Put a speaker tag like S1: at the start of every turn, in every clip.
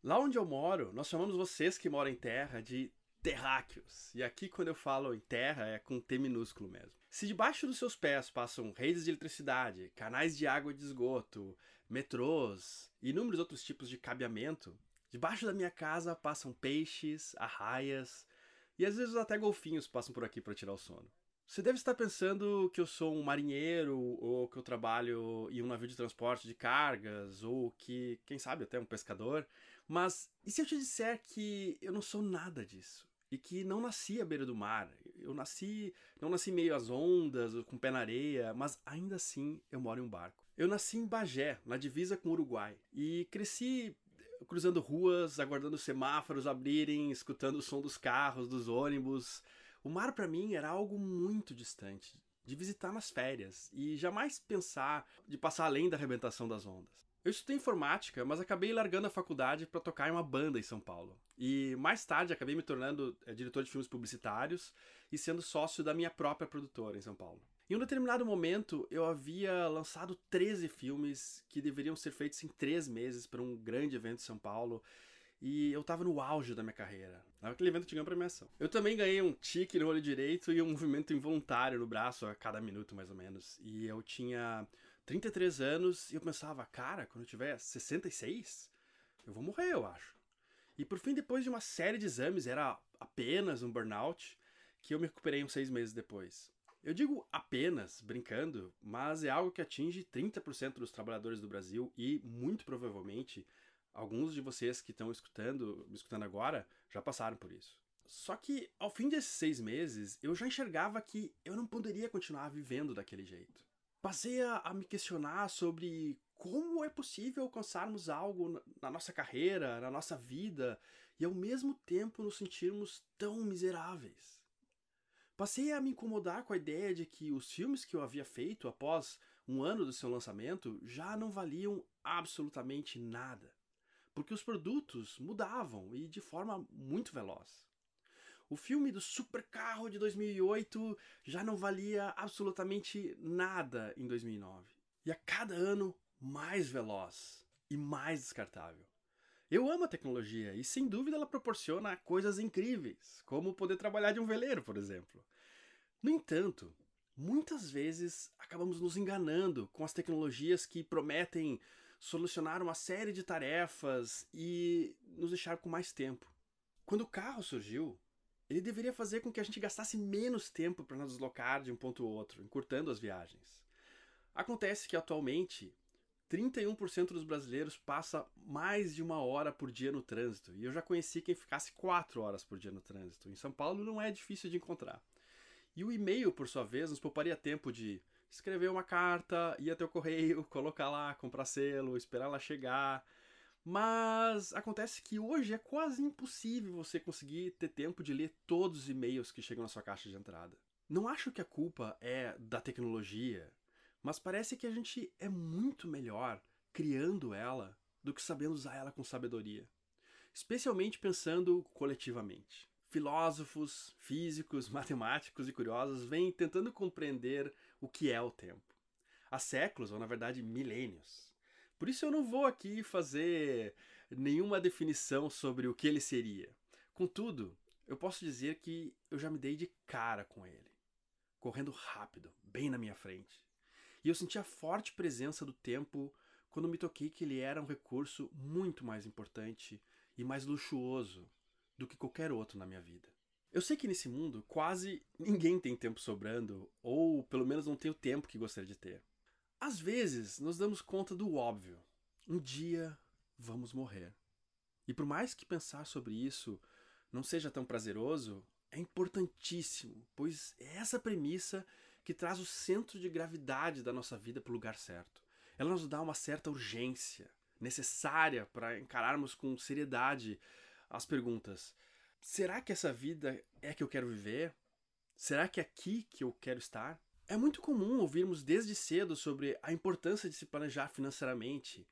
S1: Lá onde eu moro, nós chamamos vocês que moram em terra de terráqueos. E aqui, quando eu falo em terra, é com T minúsculo mesmo. Se debaixo dos seus pés passam redes de eletricidade, canais de água e de esgoto, metrôs e inúmeros outros tipos de cabeamento, debaixo da minha casa passam peixes, arraias e às vezes até golfinhos passam por aqui para tirar o sono. Você deve estar pensando que eu sou um marinheiro, ou que eu trabalho em um navio de transporte de cargas, ou que, quem sabe, até um pescador. Mas e se eu te disser que eu não sou nada disso? E que não nasci à beira do mar. Não nasci meio às ondas, com o pé na areia, mas ainda assim eu moro em um barco. Eu nasci em Bagé, na divisa com o Uruguai, e cresci cruzando ruas, aguardando os semáforos abrirem, escutando o som dos carros, dos ônibus. O mar para mim era algo muito distante, de visitar nas férias e jamais pensar de passar além da arrebentação das ondas. Eu estudei informática, mas acabei largando a faculdade para tocar em uma banda em São Paulo. E mais tarde acabei me tornando diretor de filmes publicitários e sendo sócio da minha própria produtora em São Paulo. Em um determinado momento, eu havia lançado 13 filmes que deveriam ser feitos em 3 meses para um grande evento em São Paulo. E eu tava no auge da minha carreira. Aquele evento tinha uma premiação. Eu também ganhei um tique no olho direito e um movimento involuntário no braço a cada minuto, mais ou menos. E eu tinha 33 anos e eu pensava, cara, quando eu tiver 66, eu vou morrer, eu acho. E por fim, depois de uma série de exames, era apenas um burnout, que eu me recuperei uns 6 meses depois. Eu digo apenas, brincando, mas é algo que atinge 30% dos trabalhadores do Brasil e, muito provavelmente, alguns de vocês que estão me escutando agora, já passaram por isso. Só que, ao fim desses 6 meses, eu já enxergava que eu não poderia continuar vivendo daquele jeito. Passei a me questionar sobre como é possível alcançarmos algo na nossa carreira, na nossa vida, e ao mesmo tempo nos sentirmos tão miseráveis. Passei a me incomodar com a ideia de que os filmes que eu havia feito após um ano do seu lançamento já não valiam absolutamente nada, porque os produtos mudavam e de forma muito veloz. O filme do supercarro de 2008 já não valia absolutamente nada em 2009. E a cada ano, mais veloz e mais descartável. Eu amo a tecnologia e sem dúvida ela proporciona coisas incríveis, como poder trabalhar de um veleiro, por exemplo. No entanto, muitas vezes acabamos nos enganando com as tecnologias que prometem solucionar uma série de tarefas e nos deixar com mais tempo. Quando o carro surgiu, ele deveria fazer com que a gente gastasse menos tempo para nos deslocar de um ponto ao outro, encurtando as viagens. Acontece que atualmente 31% dos brasileiros passa mais de 1 hora por dia no trânsito, e eu já conheci quem ficasse 4 horas por dia no trânsito. Em São Paulo não é difícil de encontrar. E o e-mail, por sua vez, nos pouparia tempo de escrever uma carta, ir até o correio, colocar lá, comprar selo, esperar ela chegar. Mas acontece que hoje é quase impossível você conseguir ter tempo de ler todos os e-mails que chegam na sua caixa de entrada. Não acho que a culpa é da tecnologia, mas parece que a gente é muito melhor criando ela do que sabendo usar ela com sabedoria. Especialmente pensando coletivamente. Filósofos, físicos, matemáticos e curiosos vêm tentando compreender o que é o tempo. Há séculos, ou na verdade milênios. Por isso eu não vou aqui fazer nenhuma definição sobre o que ele seria. Contudo, eu posso dizer que eu já me dei de cara com ele, correndo rápido, bem na minha frente. E eu senti a forte presença do tempo quando me toquei que ele era um recurso muito mais importante e mais luxuoso do que qualquer outro na minha vida. Eu sei que nesse mundo quase ninguém tem tempo sobrando, ou pelo menos não tem o tempo que gostaria de ter. Às vezes nos damos conta do óbvio. Um dia vamos morrer. E por mais que pensar sobre isso não seja tão prazeroso, é importantíssimo, pois é essa premissa que traz o centro de gravidade da nossa vida para o lugar certo. Ela nos dá uma certa urgência necessária para encararmos com seriedade as perguntas: será que essa vida é a que eu quero viver? Será que é aqui que eu quero estar? É muito comum ouvirmos desde cedo sobre a importância de se planejar financeiramente,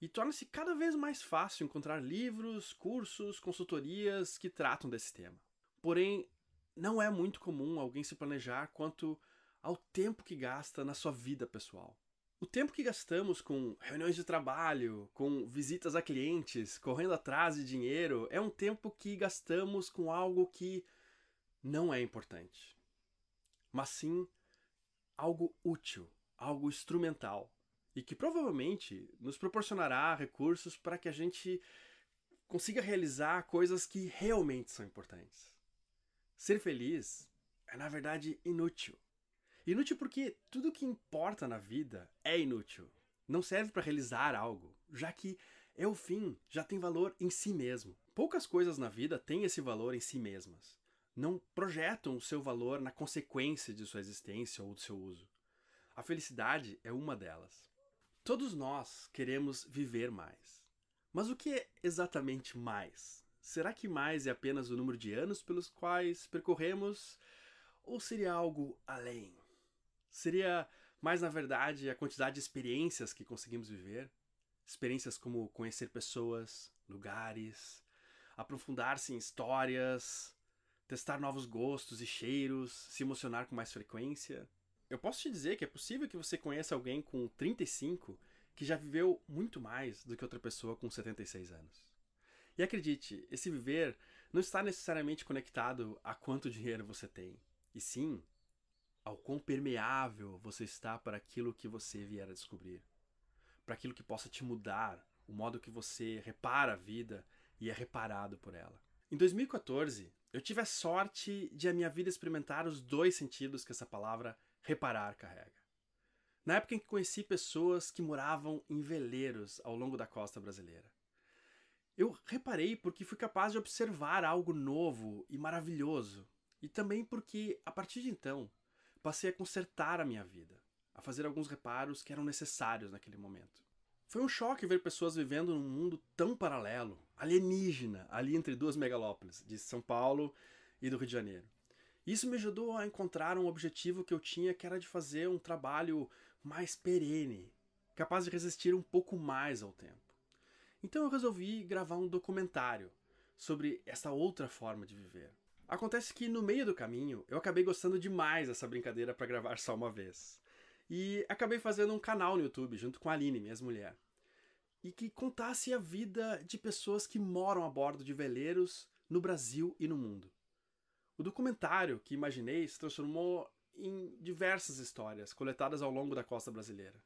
S1: e torna-se cada vez mais fácil encontrar livros, cursos, consultorias que tratam desse tema. Porém, não é muito comum alguém se planejar quanto ao tempo que gasta na sua vida pessoal. O tempo que gastamos com reuniões de trabalho, com visitas a clientes, correndo atrás de dinheiro, é um tempo que gastamos com algo que não é importante, mas sim algo útil, algo instrumental, e que provavelmente nos proporcionará recursos para que a gente consiga realizar coisas que realmente são importantes. Ser feliz é, na verdade, inútil. Inútil porque tudo que importa na vida é inútil. Não serve para realizar algo, já que é o fim, já tem valor em si mesmo. Poucas coisas na vida têm esse valor em si mesmas. Não projetam o seu valor na consequência de sua existência ou do seu uso. A felicidade é uma delas. Todos nós queremos viver mais. Mas o que é exatamente mais? Será que mais é apenas o número de anos pelos quais percorremos? Ou seria algo além? Seria mais, na verdade, a quantidade de experiências que conseguimos viver? Experiências como conhecer pessoas, lugares, aprofundar-se em histórias, testar novos gostos e cheiros, se emocionar com mais frequência? Eu posso te dizer que é possível que você conheça alguém com 35 que já viveu muito mais do que outra pessoa com 76 anos. E acredite, esse viver não está necessariamente conectado a quanto dinheiro você tem, e sim ao quão permeável você está para aquilo que você vier a descobrir, para aquilo que possa te mudar, o modo que você repara a vida e é reparado por ela. Em 2014, eu tive a sorte de a minha vida experimentar os dois sentidos que essa palavra reparar carrega. Na época em que conheci pessoas que moravam em veleiros ao longo da costa brasileira. Eu reparei porque fui capaz de observar algo novo e maravilhoso, e também porque, a partir de então, passei a consertar a minha vida, a fazer alguns reparos que eram necessários naquele momento. Foi um choque ver pessoas vivendo num mundo tão paralelo, alienígena, ali entre duas megalópolis, de São Paulo e do Rio de Janeiro. Isso me ajudou a encontrar um objetivo que eu tinha, que era de fazer um trabalho mais perene, capaz de resistir um pouco mais ao tempo. Então eu resolvi gravar um documentário sobre essa outra forma de viver. Acontece que no meio do caminho eu acabei gostando demais dessa brincadeira para gravar só uma vez. E acabei fazendo um canal no YouTube junto com a Aline, minha ex-mulher, e que contasse a vida de pessoas que moram a bordo de veleiros no Brasil e no mundo. O documentário que imaginei se transformou em diversas histórias coletadas ao longo da costa brasileira.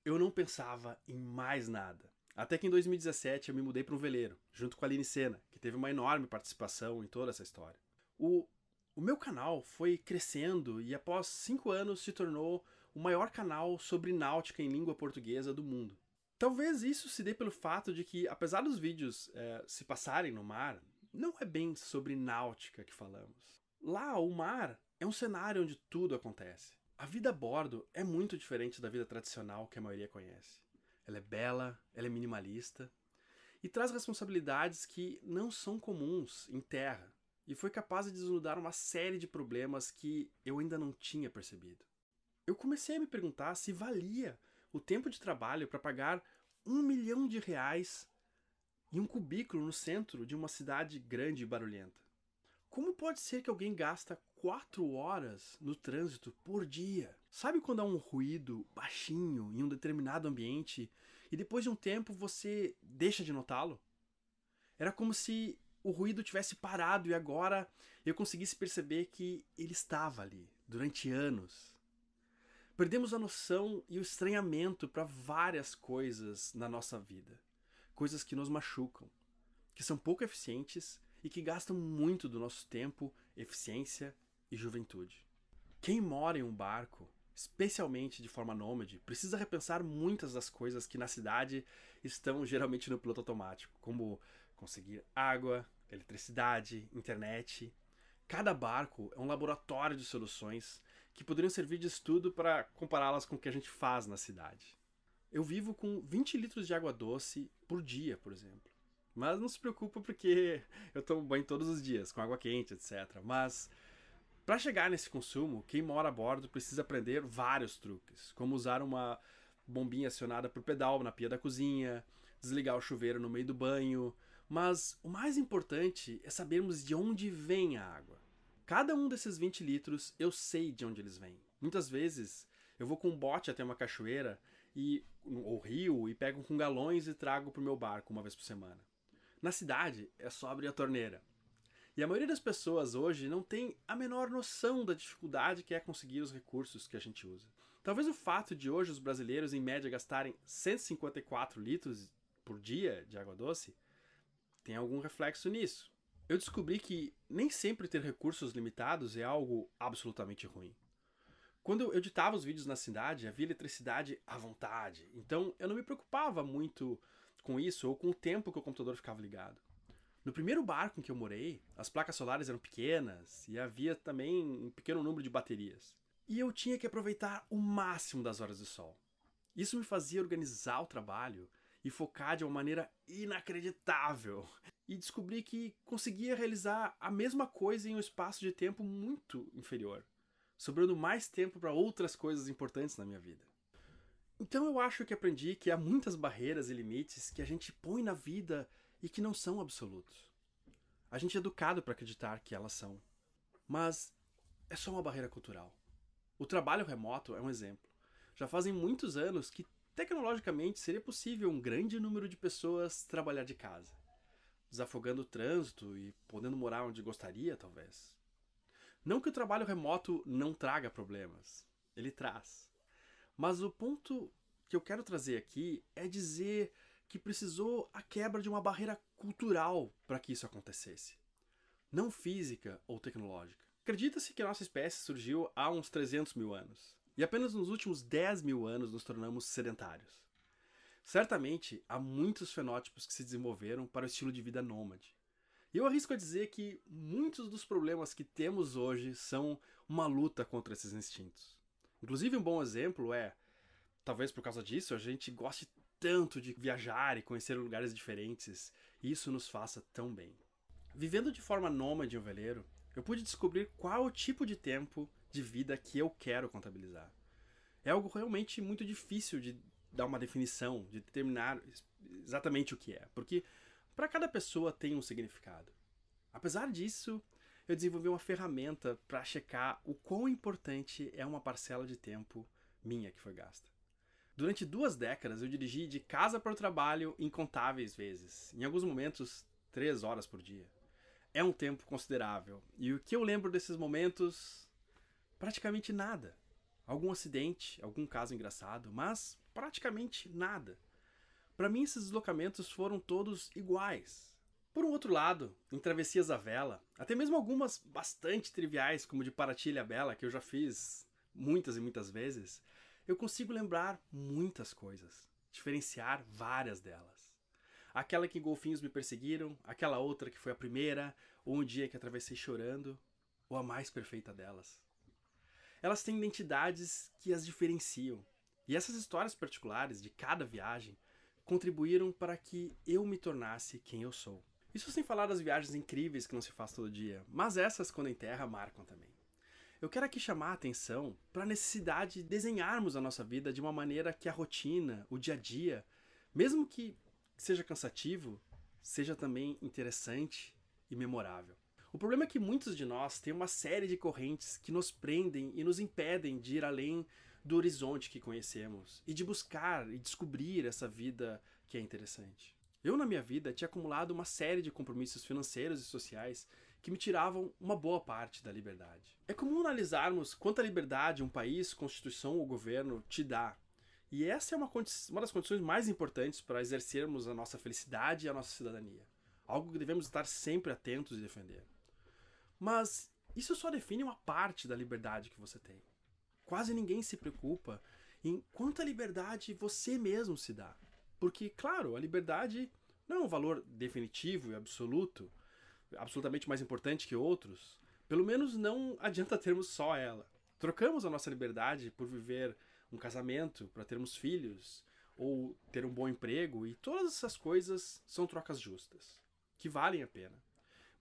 S1: Eu não pensava em mais nada. Até que em 2017 eu me mudei para um veleiro, junto com a Aline Sena, que teve uma enorme participação em toda essa história. O meu canal foi crescendo e após 5 anos se tornou o maior canal sobre náutica em língua portuguesa do mundo. Talvez isso se dê pelo fato de que, apesar dos vídeos se passarem no mar, não é bem sobre náutica que falamos. Lá, o mar é um cenário onde tudo acontece. A vida a bordo é muito diferente da vida tradicional que a maioria conhece. Ela é bela, ela é minimalista e traz responsabilidades que não são comuns em terra, e foi capaz de desnudar uma série de problemas que eu ainda não tinha percebido. Eu comecei a me perguntar se valia o tempo de trabalho para pagar R$ 1 milhão em um cubículo no centro de uma cidade grande e barulhenta. Como pode ser que alguém gasta 4 horas no trânsito por dia? Sabe quando há um ruído baixinho em um determinado ambiente e depois de um tempo você deixa de notá-lo? Era como se o ruído tivesse parado e agora eu conseguisse perceber que ele estava ali durante anos. Perdemos a noção e o estranhamento para várias coisas na nossa vida. Coisas que nos machucam, que são pouco eficientes e que gastam muito do nosso tempo, eficiência e juventude. Quem mora em um barco, especialmente de forma nômade, precisa repensar muitas das coisas que na cidade estão geralmente no piloto automático, como conseguir água, eletricidade, internet. Cada barco é um laboratório de soluções que poderiam servir de estudo para compará-las com o que a gente faz na cidade. Eu vivo com 20 litros de água doce por dia, por exemplo. Mas não se preocupa porque eu tomo banho todos os dias, com água quente, etc. Mas para chegar nesse consumo, quem mora a bordo precisa aprender vários truques, como usar uma bombinha acionada por pedal na pia da cozinha, desligar o chuveiro no meio do banho. Mas o mais importante é sabermos de onde vem a água. Cada um desses 20 litros eu sei de onde eles vêm. Muitas vezes eu vou com um bote até uma cachoeira ou rio, e pego com galões e trago pro meu barco uma vez por semana. Na cidade, é só abrir a torneira. E a maioria das pessoas hoje não tem a menor noção da dificuldade que é conseguir os recursos que a gente usa. Talvez o fato de hoje os brasileiros em média gastarem 154 litros por dia de água doce tenha algum reflexo nisso. Eu descobri que nem sempre ter recursos limitados é algo absolutamente ruim. Quando eu editava os vídeos na cidade, havia eletricidade à vontade, então eu não me preocupava muito com isso ou com o tempo que o computador ficava ligado. No primeiro barco em que eu morei, as placas solares eram pequenas e havia também um pequeno número de baterias. E eu tinha que aproveitar o máximo das horas de sol. Isso me fazia organizar o trabalho e focar de uma maneira inacreditável. E descobri que conseguia realizar a mesma coisa em um espaço de tempo muito inferior, sobrando mais tempo para outras coisas importantes na minha vida. Então eu acho que aprendi que há muitas barreiras e limites que a gente põe na vida e que não são absolutos. A gente é educado para acreditar que elas são. Mas é só uma barreira cultural. O trabalho remoto é um exemplo. Já fazem muitos anos que tecnologicamente seria possível um grande número de pessoas trabalhar de casa, desafogando o trânsito e podendo morar onde gostaria, talvez. Não que o trabalho remoto não traga problemas, ele traz. Mas o ponto que eu quero trazer aqui é dizer que precisou a quebra de uma barreira cultural para que isso acontecesse, não física ou tecnológica. Acredita-se que a nossa espécie surgiu há uns 300 mil anos, e apenas nos últimos 10 mil anos nos tornamos sedentários. Certamente, há muitos fenótipos que se desenvolveram para o estilo de vida nômade. E eu arrisco a dizer que muitos dos problemas que temos hoje são uma luta contra esses instintos. Inclusive, um bom exemplo é, talvez por causa disso, a gente goste tanto de viajar e conhecer lugares diferentes, e isso nos faça tão bem. Vivendo de forma nômade em um veleiro, eu pude descobrir qual é o tipo de tempo de vida que eu quero contabilizar. É algo realmente muito difícil de dar uma definição, de determinar exatamente o que é, porque para cada pessoa tem um significado. Apesar disso, eu desenvolvi uma ferramenta para checar o quão importante é uma parcela de tempo minha que foi gasta. Durante 2 décadas eu dirigi de casa para o trabalho incontáveis vezes, em alguns momentos 3 horas por dia. É um tempo considerável, e o que eu lembro desses momentos? Praticamente nada. Algum acidente, algum caso engraçado, mas praticamente nada. Para mim esses deslocamentos foram todos iguais. Por um outro lado, em travessias à vela, até mesmo algumas bastante triviais, como de Paraty a Ilhabela, que eu já fiz muitas e muitas vezes, eu consigo lembrar muitas coisas, diferenciar várias delas. Aquela que golfinhos me perseguiram, aquela outra que foi a primeira, ou um dia que atravessei chorando, ou a mais perfeita delas. Elas têm identidades que as diferenciam, e essas histórias particulares de cada viagem contribuíram para que eu me tornasse quem eu sou. Isso sem falar das viagens incríveis que não se faz todo dia, mas essas, quando em terra, marcam também. Eu quero aqui chamar a atenção para a necessidade de desenharmos a nossa vida de uma maneira que a rotina, o dia a dia, mesmo que seja cansativo, seja também interessante e memorável. O problema é que muitos de nós têm uma série de correntes que nos prendem e nos impedem de ir além do horizonte que conhecemos e de buscar e descobrir essa vida que é interessante. Eu, na minha vida, tinha acumulado uma série de compromissos financeiros e sociais que me tiravam uma boa parte da liberdade. É comum analisarmos quanta liberdade um país, constituição ou governo te dá. E essa é uma das condições mais importantes para exercermos a nossa felicidade e a nossa cidadania. Algo que devemos estar sempre atentos e defender. Mas isso só define uma parte da liberdade que você tem. Quase ninguém se preocupa em quanta liberdade você mesmo se dá. Porque, claro, a liberdade não é um valor definitivo e absoluto, absolutamente mais importante que outros. Pelo menos não adianta termos só ela. Trocamos a nossa liberdade por viver um casamento, para termos filhos, ou ter um bom emprego, e todas essas coisas são trocas justas, que valem a pena.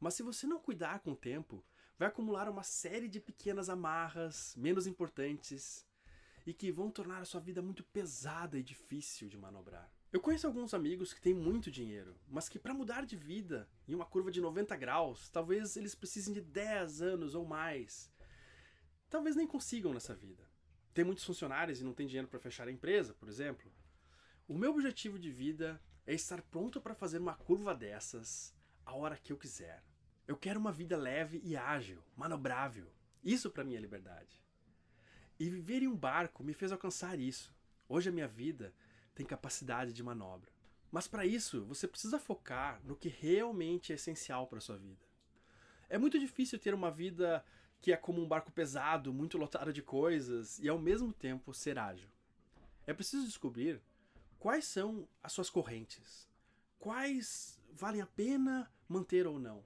S1: Mas se você não cuidar com o tempo, vai acumular uma série de pequenas amarras, menos importantes, e que vão tornar a sua vida muito pesada e difícil de manobrar. Eu conheço alguns amigos que têm muito dinheiro, mas que para mudar de vida em uma curva de 90 graus, talvez eles precisem de 10 anos ou mais. Talvez nem consigam nessa vida. Tem muitos funcionários e não tem dinheiro para fechar a empresa, por exemplo. O meu objetivo de vida é estar pronto para fazer uma curva dessas a hora que eu quiser. Eu quero uma vida leve e ágil, manobrável. Isso para mim é liberdade. E viver em um barco me fez alcançar isso. Hoje a minha vida tem capacidade de manobra. Mas para isso, você precisa focar no que realmente é essencial para sua vida. É muito difícil ter uma vida que é como um barco pesado, muito lotado de coisas e ao mesmo tempo ser ágil. É preciso descobrir quais são as suas correntes, quais valem a pena manter ou não.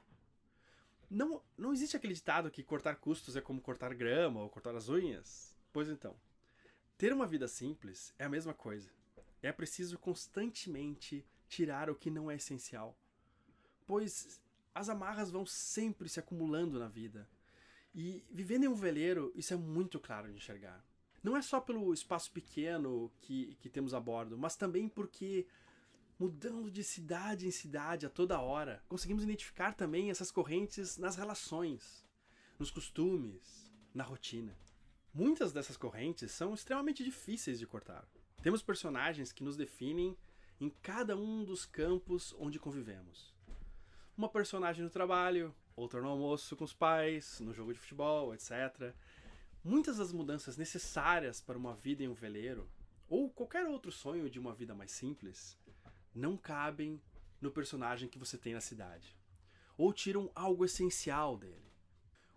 S1: Não existe aquele ditado que cortar custos é como cortar grama ou cortar as unhas? Pois então, ter uma vida simples é a mesma coisa. É preciso constantemente tirar o que não é essencial, pois as amarras vão sempre se acumulando na vida. E vivendo em um veleiro, isso é muito claro de enxergar. Não é só pelo espaço pequeno que temos a bordo, mas também porque, mudando de cidade em cidade a toda hora, conseguimos identificar também essas correntes nas relações, nos costumes, na rotina. Muitas dessas correntes são extremamente difíceis de cortar. Temos personagens que nos definem em cada um dos campos onde convivemos. Uma personagem no trabalho, outra no almoço com os pais, no jogo de futebol, etc. Muitas das mudanças necessárias para uma vida em um veleiro, ou qualquer outro sonho de uma vida mais simples, não cabem no personagem que você tem na cidade, ou tiram algo essencial dele.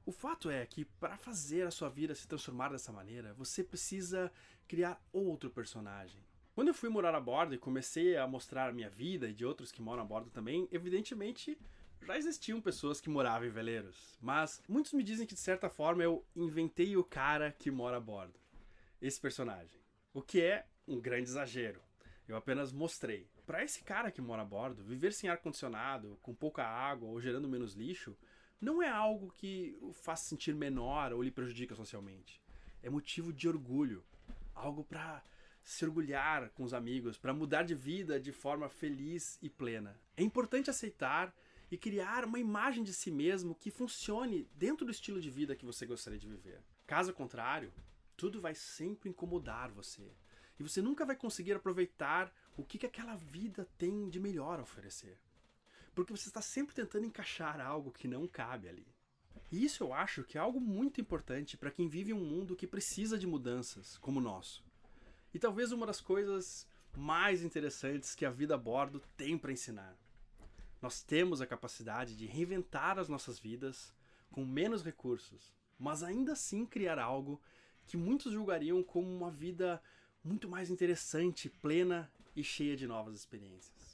S1: O fato é que para fazer a sua vida se transformar dessa maneira, você precisa criar outro personagem. Quando eu fui morar a bordo e comecei a mostrar a minha vida e de outros que moram a bordo também, evidentemente já existiam pessoas que moravam em veleiros, mas muitos me dizem que de certa forma eu inventei o cara que mora a bordo, esse personagem, o que é um grande exagero. Eu apenas mostrei. Para esse cara que mora a bordo, viver sem ar-condicionado, com pouca água ou gerando menos lixo, não é algo que o faz sentir menor ou lhe prejudica socialmente. É motivo de orgulho, algo para se orgulhar com os amigos, para mudar de vida de forma feliz e plena. É importante aceitar e criar uma imagem de si mesmo que funcione dentro do estilo de vida que você gostaria de viver. Caso contrário, tudo vai sempre incomodar você. E você nunca vai conseguir aproveitar o que aquela vida tem de melhor a oferecer. Porque você está sempre tentando encaixar algo que não cabe ali. E isso eu acho que é algo muito importante para quem vive um mundo que precisa de mudanças, como o nosso. E talvez uma das coisas mais interessantes que a vida a bordo tem para ensinar. Nós temos a capacidade de reinventar as nossas vidas com menos recursos, mas ainda assim criar algo que muitos julgariam como uma vida muito mais interessante, plena e cheia de novas experiências.